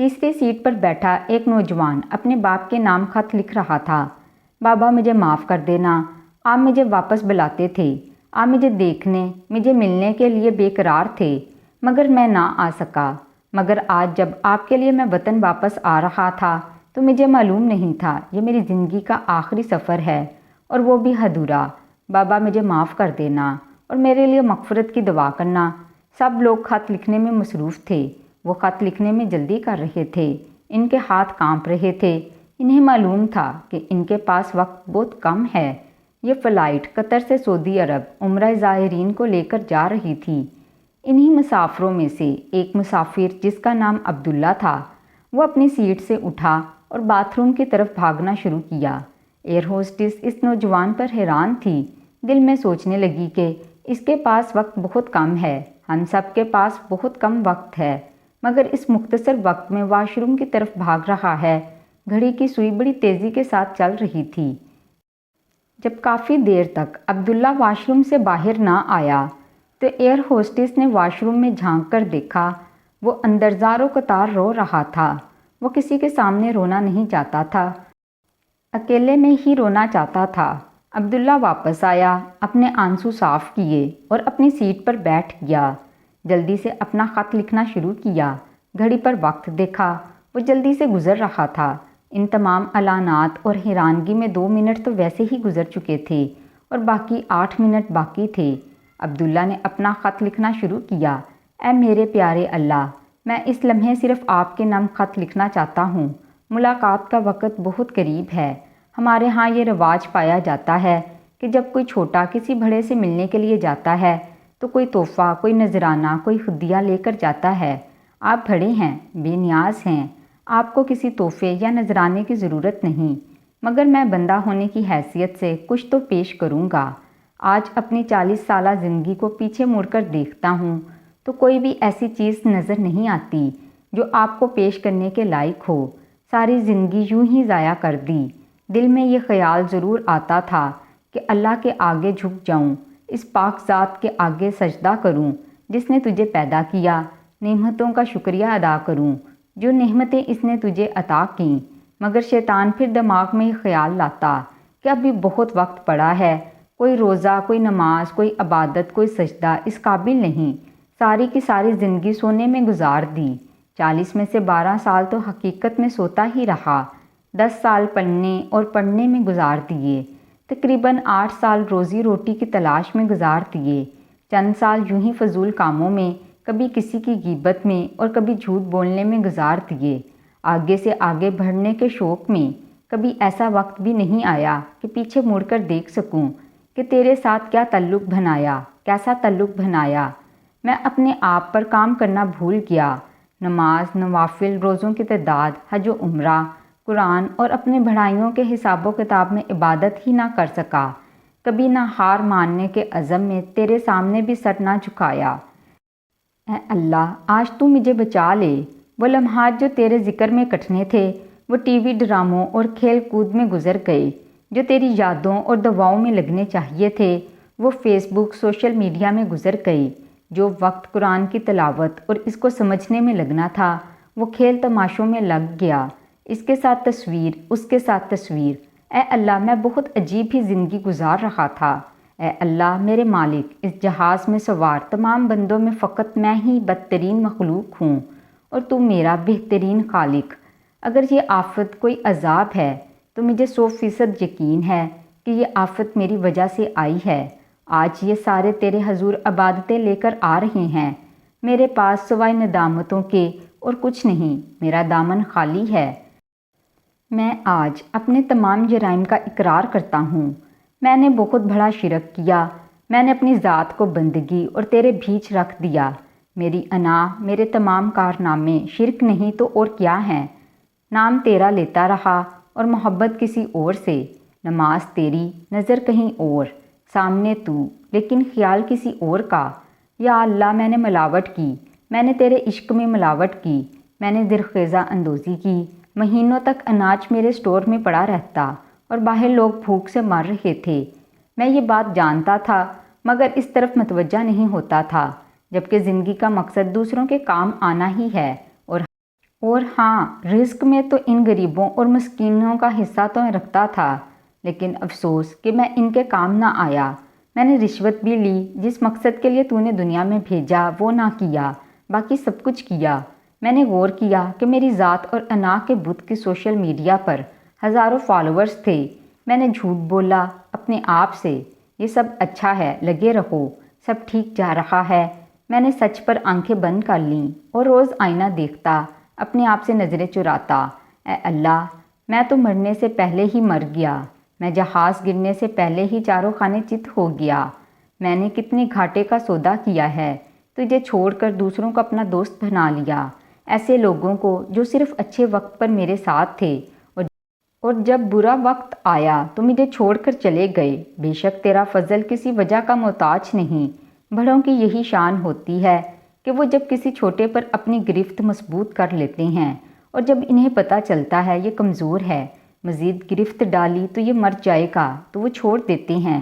تیسری سیٹ پر بیٹھا ایک نوجوان اپنے باپ کے نام خط لکھ رہا تھا۔ بابا مجھے معاف کر دینا، آپ مجھے واپس بلاتے تھے، آپ مجھے دیکھنے، مجھے ملنے کے لیے بے قرار تھے، مگر میں نہ آ سکا۔ مگر آج جب آپ کے لیے میں وطن واپس آ رہا تھا تو مجھے معلوم نہیں تھا یہ میری زندگی کا آخری سفر ہے، اور وہ بھی ادھورا۔ بابا مجھے معاف کر دینا اور میرے لیے مغفرت کی دعا کرنا۔ سب لوگ خط لکھنے میں مصروف تھے، وہ خط لکھنے میں جلدی کر رہے تھے، ان کے ہاتھ کانپ رہے تھے۔ انہیں معلوم تھا کہ ان کے پاس وقت بہت کم ہے۔ یہ فلائٹ قطر سے سعودی عرب عمرہ زائرین کو لے کر جا رہی تھی۔ انہی مسافروں میں سے ایک مسافر جس کا نام عبداللہ تھا، وہ اپنی سیٹ سے اٹھا اور باتھ روم کی طرف بھاگنا شروع کیا۔ ایئر ہوسٹس اس نوجوان پر حیران تھی، دل میں سوچنے لگی کہ اس کے پاس وقت بہت کم ہے، ہم سب کے پاس بہت کم وقت ہے، مگر اس مختصر وقت میں واش روم کی طرف بھاگ رہا ہے۔ گھڑی کی سوئی بڑی تیزی کے ساتھ چل رہی تھی۔ جب کافی دیر تک عبداللہ واش روم سے باہر نہ آیا تو ایئر ہوسٹس نے واش روم میں جھانک کر دیکھا، وہ اندرزار و قطار رو رہا تھا۔ وہ کسی کے سامنے رونا نہیں چاہتا تھا، اکیلے میں ہی رونا چاہتا تھا۔ عبداللہ واپس آیا، اپنے آنسو صاف کیے اور اپنی سیٹ پر بیٹھ گیا۔ جلدی سے اپنا خط لکھنا شروع کیا۔ گھڑی پر وقت دیکھا، وہ جلدی سے گزر رہا تھا۔ ان تمام اعلانات اور حیرانگی میں 2 منٹ تو ویسے ہی گزر چکے تھے اور باقی 8 منٹ باقی تھے۔ عبداللہ نے اپنا خط لکھنا شروع کیا۔ اے میرے پیارے اللہ، میں اس لمحے صرف آپ کے نام خط لکھنا چاہتا ہوں۔ ملاقات کا وقت بہت قریب ہے۔ ہمارے ہاں یہ رواج پایا جاتا ہے کہ جب کوئی چھوٹا کسی بڑے سے ملنے کے لیے جاتا ہے تو کوئی تحفہ، کوئی نذرانہ، کوئی ہدیہ لے کر جاتا ہے۔ آپ بڑے ہیں، بے نیاز ہیں، آپ کو کسی تحفے یا نذرانے کی ضرورت نہیں، مگر میں بندہ ہونے کی حیثیت سے کچھ تو پیش کروں گا۔ آج اپنی 40 سالہ زندگی کو پیچھے مڑ کر دیکھتا ہوں تو کوئی بھی ایسی چیز نظر نہیں آتی جو آپ کو پیش کرنے کے لائق ہو۔ ساری زندگی یوں ہی ضائع کر دی۔ دل میں یہ خیال ضرور آتا تھا کہ اللہ کے آگے جھک جاؤں، اس پاک ذات کے آگے سجدہ کروں جس نے تجھے پیدا کیا، نعمتوں کا شکریہ ادا کروں جو نعمتیں اس نے تجھے عطا کیں۔ مگر شیطان پھر دماغ میں یہ خیال لاتا کہ ابھی بہت وقت پڑا ہے، کوئی روزہ، کوئی نماز، کوئی عبادت، کوئی سجدہ اس قابل نہیں۔ ساری کی ساری زندگی سونے میں گزار دی۔ 40 میں سے 12 سال تو حقیقت میں سوتا ہی رہا، 10 سال پڑھنے اور پڑھنے میں گزار دیے، تقریباً 8 سال روزی روٹی کی تلاش میں گزار دیے، چند سال یوں ہی فضول کاموں میں، کبھی کسی کی غیبت میں اور کبھی جھوٹ بولنے میں گزار دیے۔ آگے سے آگے بڑھنے کے شوق میں کبھی ایسا وقت بھی نہیں آیا کہ پیچھے مڑ کر دیکھ سکوں کہ تیرے ساتھ کیا تعلق بنایا، کیسا تعلق بنایا۔ میں اپنے آپ پر کام کرنا بھول گیا۔ نماز، نوافل، روزوں کی تعداد، حج و عمرہ، قرآن اور اپنے بڑھائیوں کے حساب و کتاب میں عبادت ہی نہ کر سکا۔ کبھی نہ ہار ماننے کے عزم میں تیرے سامنے بھی سر نہ جھکایا۔ اے اللہ، آج تو مجھے بچا لے۔ وہ لمحات جو تیرے ذکر میں کٹنے تھے وہ ٹی وی ڈراموں اور کھیل کود میں گزر گئے۔ جو تیری یادوں اور دعاؤں میں لگنے چاہیے تھے وہ فیس بک، سوشل میڈیا میں گزر گئے۔ جو وقت قرآن کی تلاوت اور اس کو سمجھنے میں لگنا تھا وہ کھیل تماشوں میں لگ گیا۔ اس کے ساتھ تصویر، اس کے ساتھ تصویر۔ اے اللہ، میں بہت عجیب ہی زندگی گزار رہا تھا۔ اے اللہ میرے مالک، اس جہاز میں سوار تمام بندوں میں فقط میں ہی بدترین مخلوق ہوں اور تو میرا بہترین خالق۔ اگر یہ آفت کوئی عذاب ہے تو مجھے 100% یقین ہے کہ یہ آفت میری وجہ سے آئی ہے۔ آج یہ سارے تیرے حضور عبادتیں لے کر آ رہے ہیں، میرے پاس سوائے ندامتوں کے اور کچھ نہیں، میرا دامن خالی ہے۔ میں آج اپنے تمام جرائم کا اقرار کرتا ہوں۔ میں نے بہت بڑا شرک کیا، میں نے اپنی ذات کو بندگی اور تیرے بیچ رکھ دیا۔ میری انا، میرے تمام کارنامے شرک نہیں تو اور کیا ہیں۔ نام تیرا لیتا رہا اور محبت کسی اور سے، نماز تیری، نظر کہیں اور، سامنے تو لیکن خیال کسی اور کا۔ یا اللہ، میں نے ملاوٹ کی، میں نے تیرے عشق میں ملاوٹ کی، میں نے درخیزہ اندوزی کی۔ مہینوں تک اناج میرے سٹور میں پڑا رہتا اور باہر لوگ بھوک سے مر رہے تھے۔ میں یہ بات جانتا تھا مگر اس طرف متوجہ نہیں ہوتا تھا، جبکہ زندگی کا مقصد دوسروں کے کام آنا ہی ہے اور اور ہاں، رزق میں تو ان غریبوں اور مسکینوں کا حصہ تو میں رکھتا تھا، لیکن افسوس کہ میں ان کے کام نہ آیا۔ میں نے رشوت بھی لی، جس مقصد کے لیے تو نے دنیا میں بھیجا وہ نہ کیا، باقی سب کچھ کیا۔ میں نے غور کیا کہ میری ذات اور انا کے بت کی سوشل میڈیا پر ہزاروں فالوورز تھے۔ میں نے جھوٹ بولا اپنے آپ سے، یہ سب اچھا ہے، لگے رہو، سب ٹھیک جا رہا ہے۔ میں نے سچ پر آنکھیں بند کر لیں اور روز آئینہ دیکھتا، اپنے آپ سے نظریں چراتا، اے اللہ، میں تو مرنے سے پہلے ہی مر گیا، میں جہاز گرنے سے پہلے ہی چاروں خانے چت ہو گیا۔ میں نے کتنے گھاٹے کا سودا کیا ہے، تجھے چھوڑ کر دوسروں کو اپنا دوست بنا لیا، ایسے لوگوں کو جو صرف اچھے وقت پر میرے ساتھ تھے اور جب برا وقت آیا تو مجھے چھوڑ کر چلے گئے۔ بے شک تیرا فضل کسی وجہ کا محتاج نہیں۔ بڑوں کی یہی شان ہوتی ہے کہ وہ جب کسی چھوٹے پر اپنی گرفت مضبوط کر لیتے ہیں اور جب انہیں پتہ چلتا ہے یہ کمزور ہے، مزید گرفت ڈالی تو یہ مر جائے گا تو وہ چھوڑ دیتے ہیں۔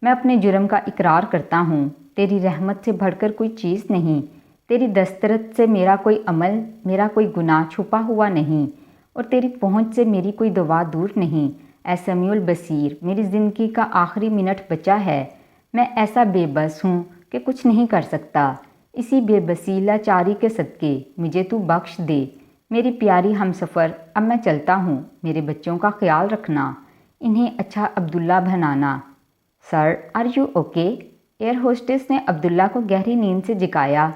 میں اپنے جرم کا اقرار کرتا ہوں، تیری رحمت سے بڑھ کر کوئی چیز نہیں، تیری دسترس سے میرا کوئی عمل، میرا کوئی گناہ چھپا ہوا نہیں، اور تیری پہنچ سے میری کوئی دعا دور نہیں۔ اے سمیع البصیر، میری زندگی کا آخری منٹ بچا ہے، میں ایسا بے بس ہوں کہ کچھ نہیں کر سکتا۔ اسی بے بسی لاچاری کے صدقے مجھے تو بخش دے۔ میری پیاری ہمسفر، اب میں چلتا ہوں، میرے بچوں کا خیال رکھنا، انہیں اچھا عبداللہ بنانا۔ Sir, are you okay? Air hostess نے عبداللہ کو گہری نیند سے جگایا۔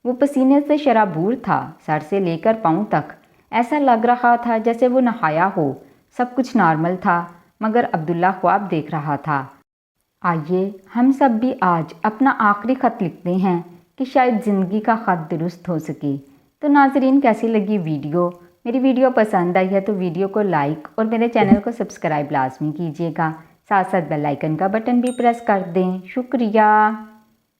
وہ پسینے سے شرابور تھا، سر سے لے کر پاؤں تک۔ ایسا لگ رہا تھا جیسے وہ نہایا ہو۔ سب کچھ نارمل تھا، مگر عبداللہ خواب دیکھ رہا تھا۔ آئیے ہم سب بھی آج اپنا آخری خط لکھتے ہیں کہ شاید زندگی کا خط درست ہو سکے۔ تو ناظرین، کیسی لگی ویڈیو؟ میری ویڈیو پسند آئی ہے تو ویڈیو کو لائک اور میرے چینل کو سبسکرائب لازمی کیجیے گا، ساتھ ساتھ بیل آئیکن کا بٹن بھی پریس کر دیں۔ شکریہ۔